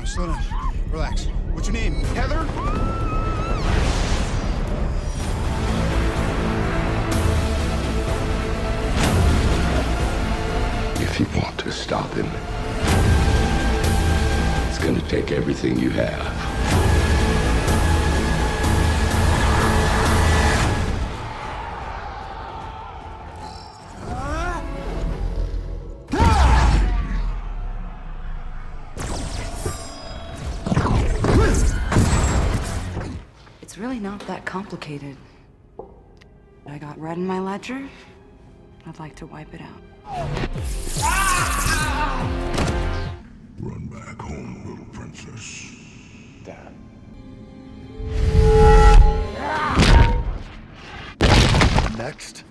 Slow down. Relax. What's your name? Heather? If you want to stop him, it's going to take everything you have. It's really not that complicated. I got red in my ledger. I'd like to wipe it out. Run back home, little princess. Dad. Next.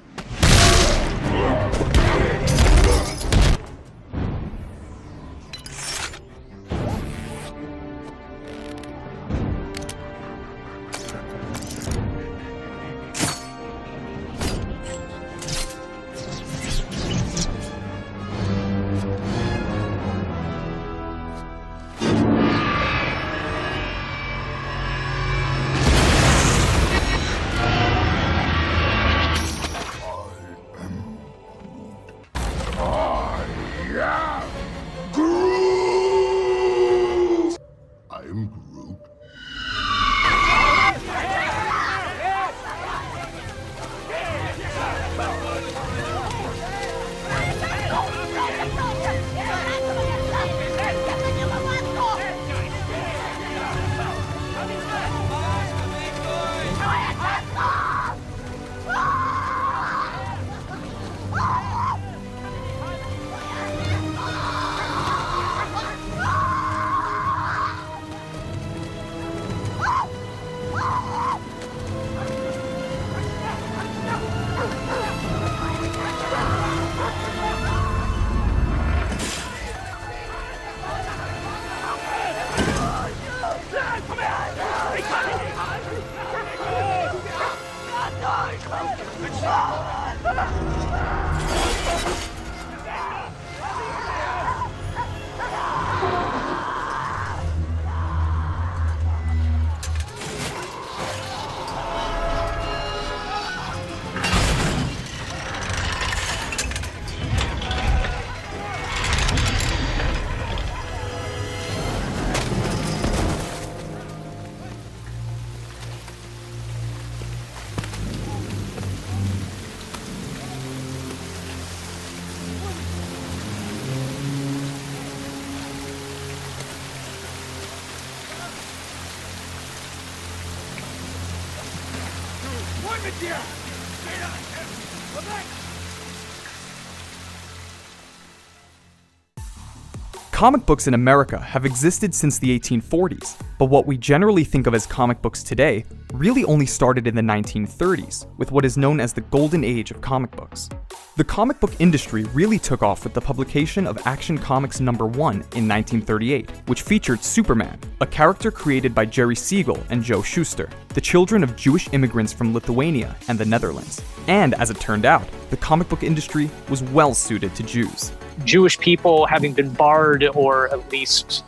Comic books in America have existed since the 1840s, but what we generally think of as comic books today really only started in the 1930s, with what is known as the Golden Age of comic books. The comic book industry really took off with the publication of Action Comics #1 in 1938, which featured Superman, a character created by Jerry Siegel and Joe Shuster, the children of Jewish immigrants from Lithuania and the Netherlands. And as it turned out, the comic book industry was well suited to Jews. Jewish people having been barred or at least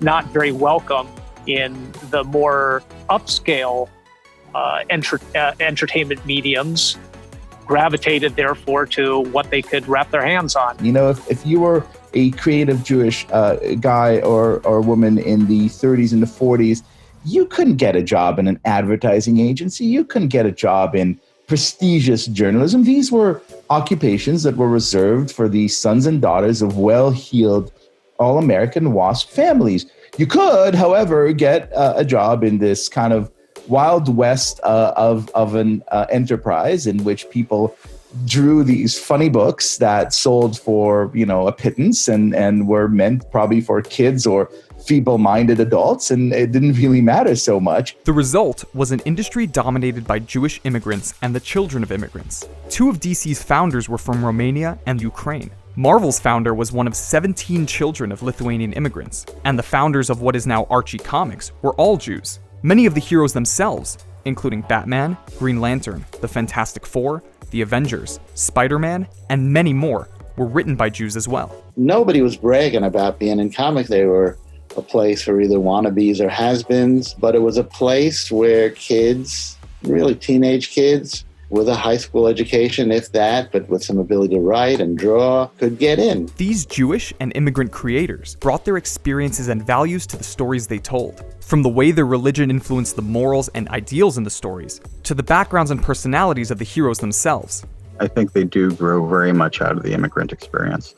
not very welcome in the more upscale entertainment mediums gravitated therefore to what they could wrap their hands on. You know, if you were a creative Jewish guy or woman in the 30s and the 40s, you couldn't get a job in an advertising agency. You couldn't get a job in prestigious journalism. These were occupations that were reserved for the sons and daughters of well-heeled all-American WASP families. You could, however, get a job in this kind of wild west of an enterprise in which people drew these funny books that sold for, you know, a pittance and were meant probably for kids or feeble-minded adults, and it didn't really matter so much. The result was an industry dominated by Jewish immigrants and the children of immigrants. Two of DC's founders were from Romania and Ukraine. Marvel's founder was one of 17 children of Lithuanian immigrants, and the founders of what is now Archie Comics were all Jews. Many of the heroes themselves, including Batman, Green Lantern, the Fantastic Four, the Avengers, Spider-Man, and many more, were written by Jews as well. Nobody was bragging about being in comics. They were a place for either wannabes or has-beens, but it was a place where kids, really teenage kids, with a high school education, if that, but with some ability to write and draw, could get in. These Jewish and immigrant creators brought their experiences and values to the stories they told. From the way their religion influenced the morals and ideals in the stories, to the backgrounds and personalities of the heroes themselves. I think they do grow very much out of the immigrant experience.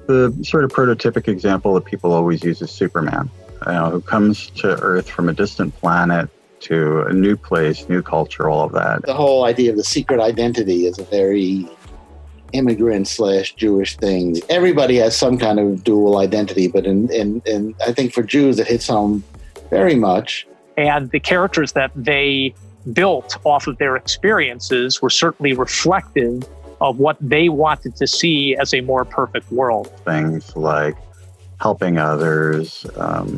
The sort of prototypic example that people always use is Superman, who comes to Earth from a distant planet to a new place, new culture, all of that. The whole idea of the secret identity is a very immigrant/Jewish thing. Everybody has some kind of dual identity, but in I think for Jews it hits home very much. And the characters that they built off of their experiences were certainly reflective of what they wanted to see as a more perfect world. Things like helping others,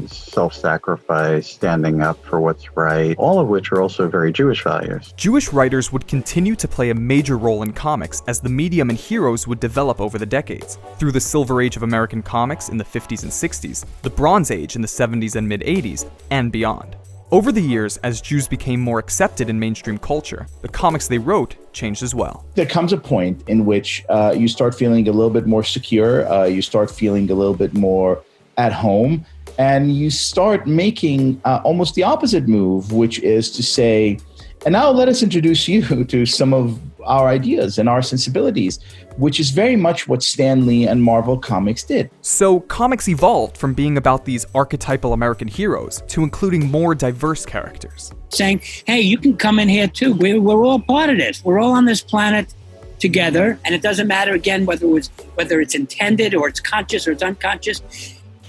self-sacrifice, standing up for what's right, all of which are also very Jewish values. Jewish writers would continue to play a major role in comics as the medium and heroes would develop over the decades. Through the Silver Age of American comics in the 50s and 60s, the Bronze Age in the 70s and mid-80s, and beyond. Over the years, as Jews became more accepted in mainstream culture, the comics they wrote changed as well. There comes a point in which you start feeling a little bit more secure, you start feeling a little bit more at home, and you start making almost the opposite move, which is to say, and now let us introduce you to some of our ideas and our sensibilities, which is very much what Stan Lee and Marvel Comics did. So comics evolved from being about these archetypal American heroes to including more diverse characters. Saying, hey, you can come in here too. We're all part of this. We're all on this planet together. And it doesn't matter, again, whether it's intended or it's conscious or it's unconscious.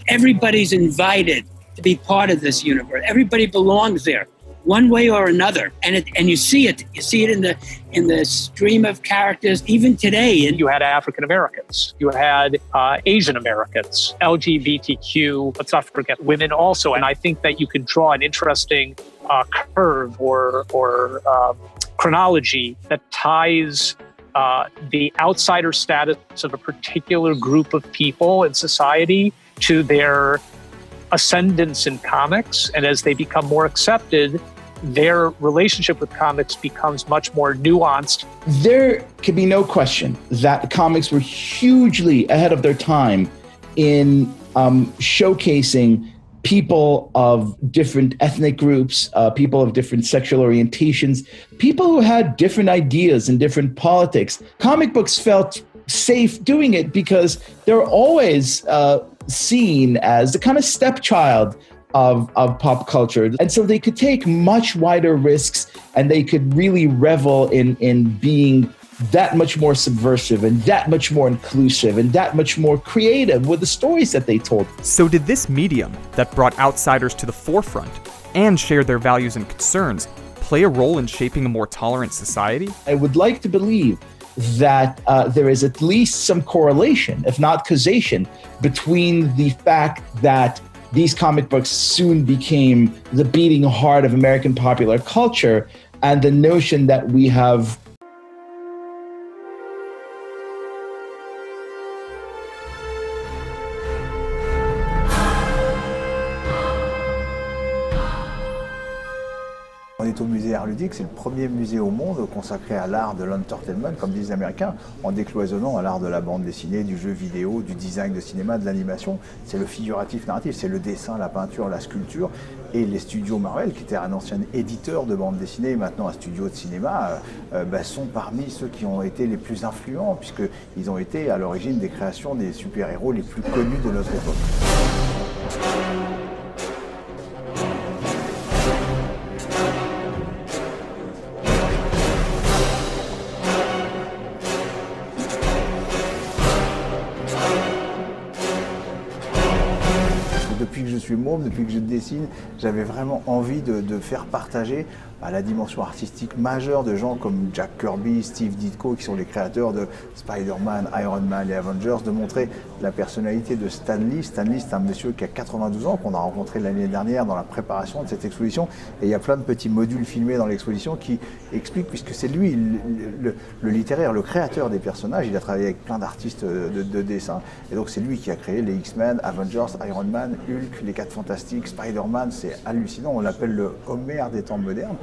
Everybody's invited to be part of this universe. Everybody belongs there, one way or another, and you see it. You see it in the stream of characters, even today. And you had African Americans, you had Asian Americans, LGBTQ. Let's not forget women also. And I think that you can draw an interesting curve or chronology that ties the outsider status of a particular group of people in society to their ascendance in comics. And as they become more accepted, their relationship with comics becomes much more nuanced. There can be no question that comics were hugely ahead of their time in showcasing people of different ethnic groups, people of different sexual orientations, people who had different ideas and different politics. Comic books felt safe doing it because they're always seen as the kind of stepchild of pop culture. And so they could take much wider risks, and they could really revel in being that much more subversive and that much more inclusive and that much more creative with the stories that they told. So did this medium that brought outsiders to the forefront and shared their values and concerns play a role in shaping a more tolerant society? I would like to believe that there is at least some correlation, if not causation, between the fact that these comic books soon became the beating heart of American popular culture and the notion that we have On est au musée Art Ludique, c'est le premier musée au monde consacré à l'art de l'entertainment, comme disent les Américains, en décloisonnant à l'art de la bande dessinée, du jeu vidéo, du design de cinéma, de l'animation. C'est le figuratif narratif, c'est le dessin, la peinture, la sculpture. Et les studios Marvel, qui étaient un ancien éditeur de bande dessinée et maintenant un studio de cinéma, sont parmi ceux qui ont été les plus influents, puisqu'ils ont été à l'origine des créations des super-héros les plus connus de notre époque. Depuis que je suis môme, depuis que je dessine, j'avais vraiment envie de faire partager la dimension artistique majeure de gens comme Jack Kirby, Steve Ditko, qui sont les créateurs de Spider-Man, Iron Man et Avengers, de montrer la personnalité de Stan Lee. Stan Lee, c'est un monsieur qui a 92 ans, qu'on a rencontré l'année dernière dans la préparation de cette exposition. Et il y a plein de petits modules filmés dans l'exposition qui expliquent, puisque c'est lui, le littéraire, le créateur des personnages. Il a travaillé avec plein d'artistes de dessin. Et donc c'est lui qui a créé les X-Men, Avengers, Iron Man, Hulk, les 4 Fantastiques, Spider-Man. C'est hallucinant, on l'appelle le Homère des temps modernes.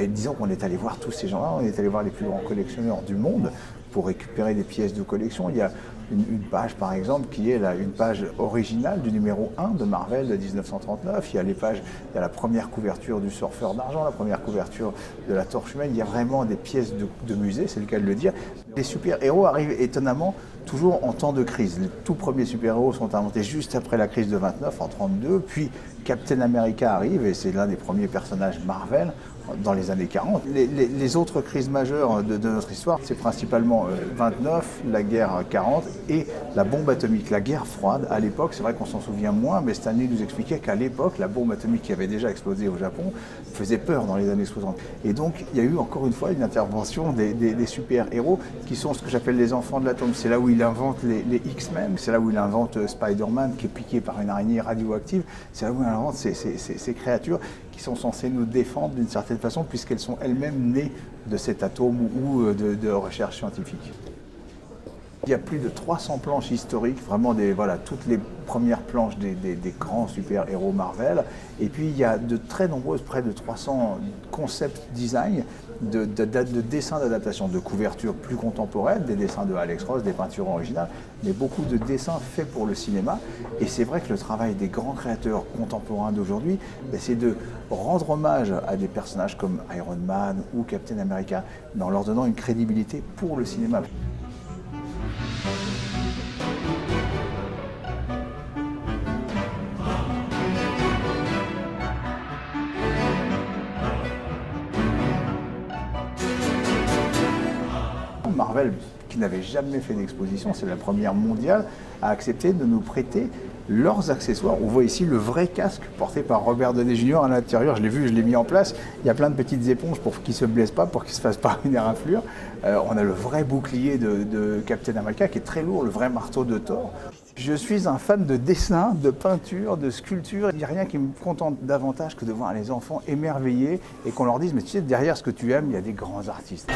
Disons qu'on est allé voir tous ces gens-là, on est allé voir les plus grands collectionneurs du monde pour récupérer des pièces de collection. Il y a une page, par exemple, qui est une page originale du numéro 1 de Marvel de 1939. Il y a les pages, il y a la première couverture du Surfeur d'argent, la première couverture de la Torche humaine. Il y a vraiment des pièces de musée, c'est le cas de le dire. Les super-héros arrivent étonnamment toujours en temps de crise. Les tout premiers super-héros sont inventés juste après la crise de 29, en 32, puis Captain America arrive, et c'est l'un des premiers personnages Marvel dans les années 40. Les autres crises majeures de notre histoire, c'est principalement 29, la guerre 40 et la bombe atomique, la guerre froide. À l'époque, c'est vrai qu'on s'en souvient moins, mais Stanley nous expliquait qu'à l'époque, la bombe atomique qui avait déjà explosé au Japon faisait peur dans les années 60. Et donc, il y a eu encore une fois une intervention des super-héros qui sont ce que j'appelle les enfants de l'atome. C'est là où il invente les X-Men, c'est là où il invente Spider-Man qui est piqué par une araignée radioactive, c'est là où il invente ces créatures qui sont censées nous défendre d'une certaine façon, puisqu'elles sont elles-mêmes nées de cet atome ou de recherche scientifique. Il y a plus de 300 planches historiques, vraiment toutes les premières planches des grands super-héros Marvel. Et puis il y a de très nombreuses, près de 300 concept design de dessins d'adaptation, de couvertures plus contemporaines, des dessins de Alex Ross, des peintures originales, mais beaucoup de dessins faits pour le cinéma. Et c'est vrai que le travail des grands créateurs contemporains d'aujourd'hui, c'est de rendre hommage à des personnages comme Iron Man ou Captain America, mais en leur donnant une crédibilité pour le cinéma. Marvel, qui n'avait jamais fait d'exposition, c'est la première mondiale, a accepté de nous prêter leurs accessoires. On voit ici le vrai casque porté par Robert Downey Jr. à l'intérieur. Je l'ai vu, je l'ai mis en place. Il y a plein de petites éponges pour qu'il ne se blesse pas, pour qu'il ne se fasse pas une éraflure. On a le vrai bouclier de Captain America qui est très lourd, le vrai marteau de Thor. Je suis un fan de dessin, de peinture, de sculpture. Il n'y a rien qui me contente davantage que de voir les enfants émerveillés et qu'on leur dise « Mais tu sais, derrière ce que tu aimes, il y a des grands artistes ».